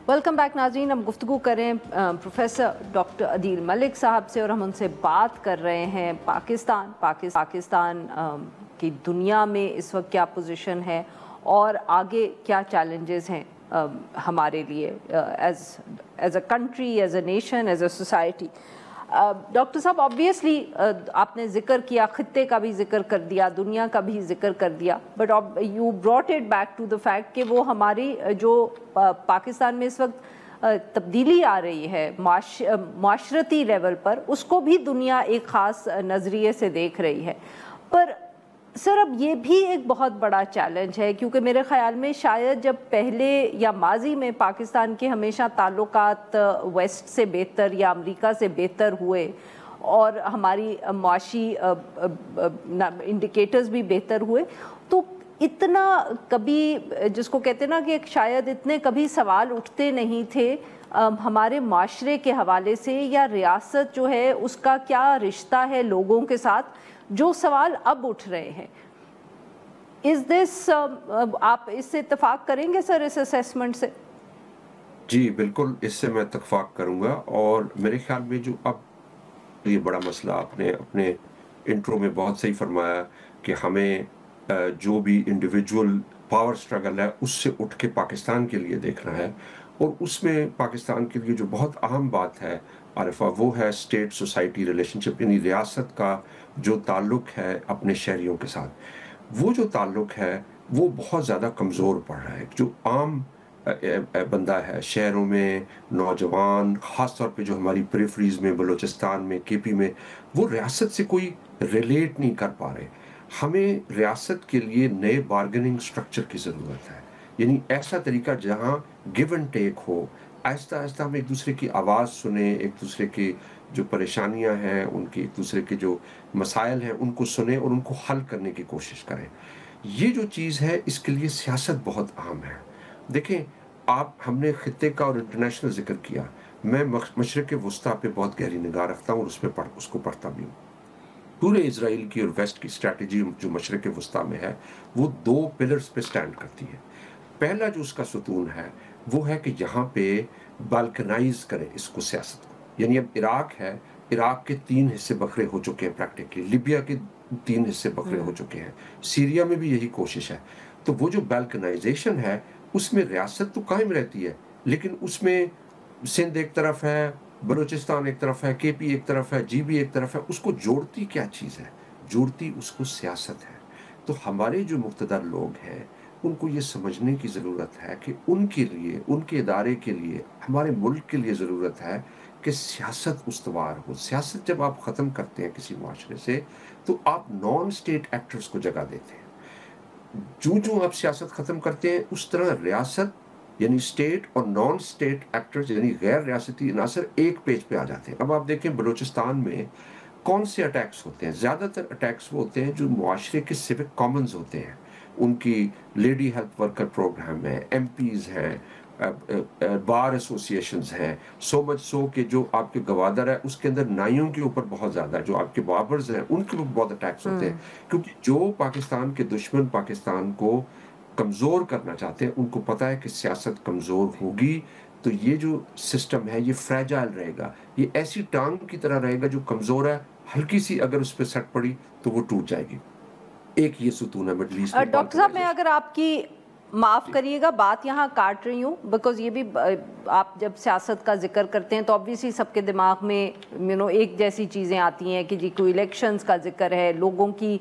Welcome back नाज़रीन। हम गुफ्तगू करें प्रोफेसर डॉक्टर अदील मलिक साहब से और हम उनसे बात कर रहे हैं पाकिस्तान की दुनिया में इस वक्त क्या पोजीशन है और आगे क्या चैलेंजेस हैं हमारे लिए as a country, as a nation, as a society. Doctor साहब, ऑब्वियसली आपने ज़िक्र किया, ख़ित्ते का भी ज़िक्र कर दिया, दुनिया का भी ज़िक्र कर दिया, but you brought it back to the fact कि वो हमारी जो पाकिस्तान में इस वक्त तब्दीली आ रही है माशरती लेवल पर, उसको भी दुनिया एक ख़ास नज़रिए से देख रही है। पर सर, अब ये भी एक बहुत बड़ा चैलेंज है, क्योंकि मेरे ख़्याल में शायद जब पहले या माजी में पाकिस्तान के हमेशा ताल्लुकात वेस्ट से बेहतर या अमेरिका से बेहतर हुए और हमारी माशी इंडिकेटर्स भी बेहतर हुए, तो इतना कभी, जिसको कहते हैं ना कि शायद इतने कभी सवाल उठते नहीं थे हमारे माशरे के हवाले से, या रियासत जो है उसका क्या रिश्ता है लोगों के साथ, जो सवाल अब उठ रहे हैं। इज दिस आप इससे इत्तेफाक करेंगे सर, इस असेसमेंट से? जी बिल्कुल, इससे मैं इत्तेफाक करूंगा। और मेरे ख्याल में जो अब ये बड़ा मसला, आपने अपने इंट्रो में बहुत सही फरमाया कि हमें जो भी इंडिविजुअल पावर स्ट्रगल है उससे उठ के पाकिस्तान के लिए देखना है। और उसमें पाकिस्तान के लिए जो बहुत अहम बात है आरिफा, वो है स्टेट सोसाइटी रिलेशनशिप, यानी रियासत का जो ताल्लुक है अपने शहरियों के साथ। वो जो ताल्लुक है वो बहुत ज़्यादा कमज़ोर पड़ रहा है। जो आम बंदा है शहरों में, नौजवान ख़ास तौर पे जो हमारी पेरिफेरीज में, बलूचिस्तान में, केपी में, वो रियासत से कोई रिलेट नहीं कर पा रहे। हमें रियासत के लिए नए बार्गेनिंग स्ट्रक्चर की ज़रूरत है, यानी ऐसा तरीका जहाँ गिव एंड टेक हो। आहिस्ता आहिस्ता हम एक दूसरे की आवाज़ सुने, एक दूसरे की जो परेशानियां हैं, उनकी एक दूसरे के जो मसाइल हैं उनको सुने और उनको हल करने की कोशिश करें। ये जो चीज़ है, इसके लिए सियासत बहुत अहम है। देखें आप, हमने खित्ते का और इंटरनेशनल जिक्र किया। मैं मशरिक़ वस्ता पे बहुत गहरी निगाह रखता हूँ और उसको पढ़ता भी हूँ। पूरे इजराइल की और वेस्ट की स्ट्रैटेजी जो मशरिक़ वस्ता में है, वो 2 पिलर्स पे स्टैंड करती है। पहला जो उसका सुतून है वो है कि यहाँ पे बाल्कनाइज करें इसको, सियासत को। यानी अब इराक है, इराक के 3 हिस्से बखरे हो चुके हैं प्रैक्टिकली, लिबिया के 3 हिस्से बखरे हो चुके हैं, सीरिया में भी यही कोशिश है। तो वो जो बाल्कनाइजेशन है उसमें रियासत तो कायम रहती है, लेकिन उसमें सिंध एक तरफ है, बलूचिस्तान एक तरफ है, केपी एक तरफ है, जीबी एक तरफ है। उसको जोड़ती क्या चीज़ है? जोड़ती उसको सियासत है। तो हमारे जो मुक़्तदर लोग हैं उनको ये समझने की ज़रूरत है कि उनके लिए, उनके इदारे के लिए, हमारे मुल्क के लिए ज़रूरत है कि सियासत उस्तवार हो। सियासत जब आप ख़त्म करते हैं किसी माशरे से, तो आप नॉन स्टेट एक्टर्स को जगह देते हैं। जो आप सियासत ख़त्म करते हैं, उस तरह रियासत यानी स्टेट और नॉन स्टेट एक्टर्स यानी गैर रियासती अनासर एक पेज पे आ जाते हैं। अब आप देखें बलूचिस्तान में कौन से अटैक्स होते हैं? ज़्यादातर अटैक्स वो होते हैं जो मुआशरे के सिविक कॉमन्स होते हैं। उनकी लेडी हेल्थ वर्कर प्रोग्राम है, एमपीज़ हैं, बार एसोसिएशंस हैं, सो मच सो कि जो आपके गवादर है उसके अंदर नाइयों के ऊपर बहुत ज़्यादा, जो आपके बाबर्स हैं उनके ऊपर बहुत अटैक्स होते हैं। क्योंकि जो पाकिस्तान के दुश्मन पाकिस्तान को कमज़ोर करना चाहते हैं, उनको पता है कि सियासत कमज़ोर होगी तो ये जो सिस्टम है ये फ्रेजाइल रहेगा, ये ऐसी टांग की तरह रहेगा जो कमज़ोर है, हल्की सी अगर उस पर सट पड़ी तो वो टूट जाएगी। एक ये सुतून है मिडल ईस्ट में। डॉक्टर साहब, मैं अगर आपकी माफ़ करिएगा बात यहाँ काट रही हूँ, बिकॉज ये भी आप जब सियासत का जिक्र करते हैं तो ऑब्वियसली सबके दिमाग में एक जैसी चीज़ें आती हैं कि जी कोई इलेक्शंस का जिक्र है, लोगों की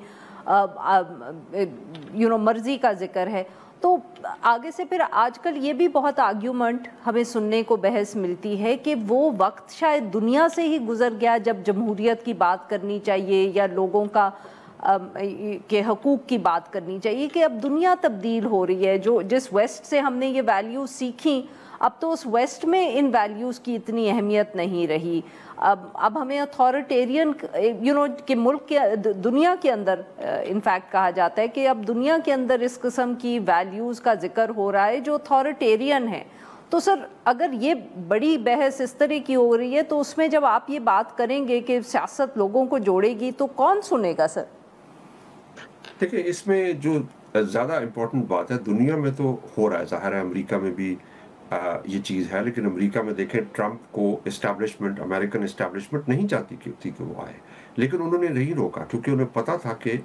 मर्जी का जिक्र है। तो आगे से फिर आजकल ये भी बहुत आर्ग्यूमेंट हमें सुनने को, बहस मिलती है कि वो वक्त शायद दुनिया से ही गुजर गया जब जमहूरियत की बात करनी चाहिए या लोगों का के हकूक़ की बात करनी चाहिए, कि अब दुनिया तब्दील हो रही है। जो जिस वेस्ट से हमने ये वैल्यूज़ सीखी, अब तो उस वेस्ट में इन वैल्यूज़ की इतनी अहमियत नहीं रही। अब हमें अथॉरिटेरियन कि मुल्क के, दुनिया के अंदर इनफैक्ट कहा जाता है कि अब दुनिया के अंदर इस किस्म की वैल्यूज़ का जिक्र हो रहा है जो अथॉरिटेरियन है। तो सर, अगर ये बड़ी बहस इस तरह की हो रही है तो उसमें जब आप ये बात करेंगे कि सियासत लोगों को जोड़ेगी, तो कौन सुनेगा सर? देखिए, इसमें जो ज़्यादा इम्पोर्टेंट बात है, दुनिया में तो हो रहा है, ज़ाहिर है अमेरिका में भी یہ چیز ہے، لیکن امریکہ میں دیکھیں ٹرمپ کو اسٹیبلشمنٹ، امریکن اسٹیبلشمنٹ نہیں چاہتی تھی کہ وہ آئے، لیکن انہوں نے نہیں روکا کیونکہ انہیں پتا تھا کہ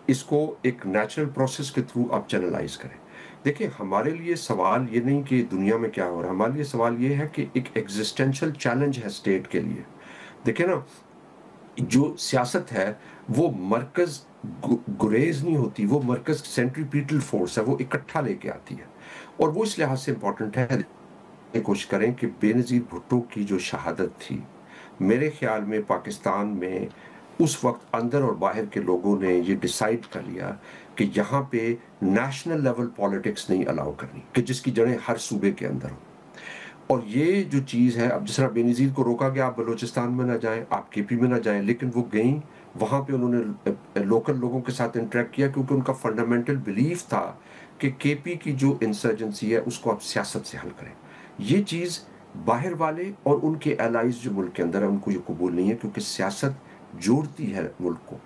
اس کو ایک نیچرل پروسیس کے تھرو آپ چینلائز کریں۔ دیکھیں ہمارے لیے سوال یہ نہیں کہ دنیا میں کیا ہو رہا ہے، ہمارے لیے سوال یہ ہے کہ ایک ایگزسٹینشل چیلنج ہے اسٹیٹ کے لیے۔ دیکھیں نا، جو سیاست ہے وہ مرکز گریز نہیں ہوتی، وہ مرکز سینٹریپیٹل فورس ہے، وہ اکٹھا لے کے آتی ہے، اور وہ اس لحاظ سے امپورٹنٹ ہے۔ کوشش کریں کہ بے نظیر بھٹو کی جو شہادت تھی، میرے خیال میں پاکستان میں اس وقت اندر اور باہر کے لوگوں نے یہ ڈیسائیڈ کر لیا کہ یہاں پہ نیشنل لیول پالیٹکس نہیں الاؤ کرنی، کہ جس کی جڑیں ہر صوبے کے اندر ہوں۔ اور یہ جو چیز ہے، اب جس طرح بے نظیر کو روکا گیا آپ بلوچستان میں نہ جائیں، آپ کے پی میں نہ جائیں، لیکن وہ گئیں وہاں پہ، انہوں نے لوکل لوگوں کے ساتھ انٹریکٹ کیا، کیونکہ ان کا فنڈامنٹل بلیف تھا کہ کے پی کی جو انسرجنسی ہے اس کو آپ سیاست سے حل کریں۔ یہ چیز باہر والے اور ان کے الائز جو ملک کے اندر ہیں ان کو یہ قبول نہیں ہے، کیونکہ سیاست جوڑتی ہے ملک کو۔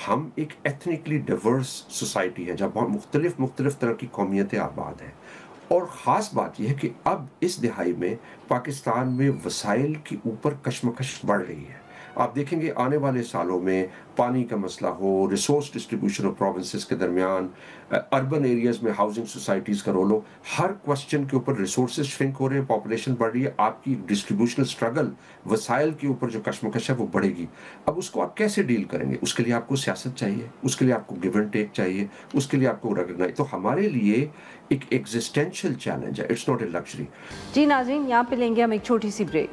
ہم ایک ایتھنکلی ڈیورس سوسائٹی ہے جہاں مختلف طرح کی قومیتیں آباد ہیں، اور خاص بات یہ ہے کہ اب اس دہائی میں پاکستان میں وسائل کے اوپر کشمکش بڑھ رہی ہے۔ آپ دیکھیں گے آنے والے سالوں میں پانی کا مسئلہ ہو، ریسورس ڈسٹریبیوشن آف پروونسز کے درمیان، اربن ایریاز میں ہاؤسنگ سوسائٹیز کا رول ہو، ہر کوسچن کے اوپر ریسورسز شرنک ہو رہے ہیں، پاپولیشن بڑھ رہی ہے، آپ کی ڈسٹریبیوشنل سٹرگل، وسائل کے اوپر جو کشمکش ہے وہ بڑھے گی۔ اب اس کو آپ کیسے ڈیل کریں گے؟ اس کے لیے آپ کو سیاست چاہیے، اس کے لیے آپ کو گیو اینڈ ٹیک چاہیے، اس کے لیے آپ کو ریکگنائز۔ تو ہمارے لیے ایک ایگزسٹینشل چیلنج ہے، اٹس ناٹ اے لگژری۔ جی ناظرین، یہاں پہ لیں گے ہم ایک چھوٹی سی بریک۔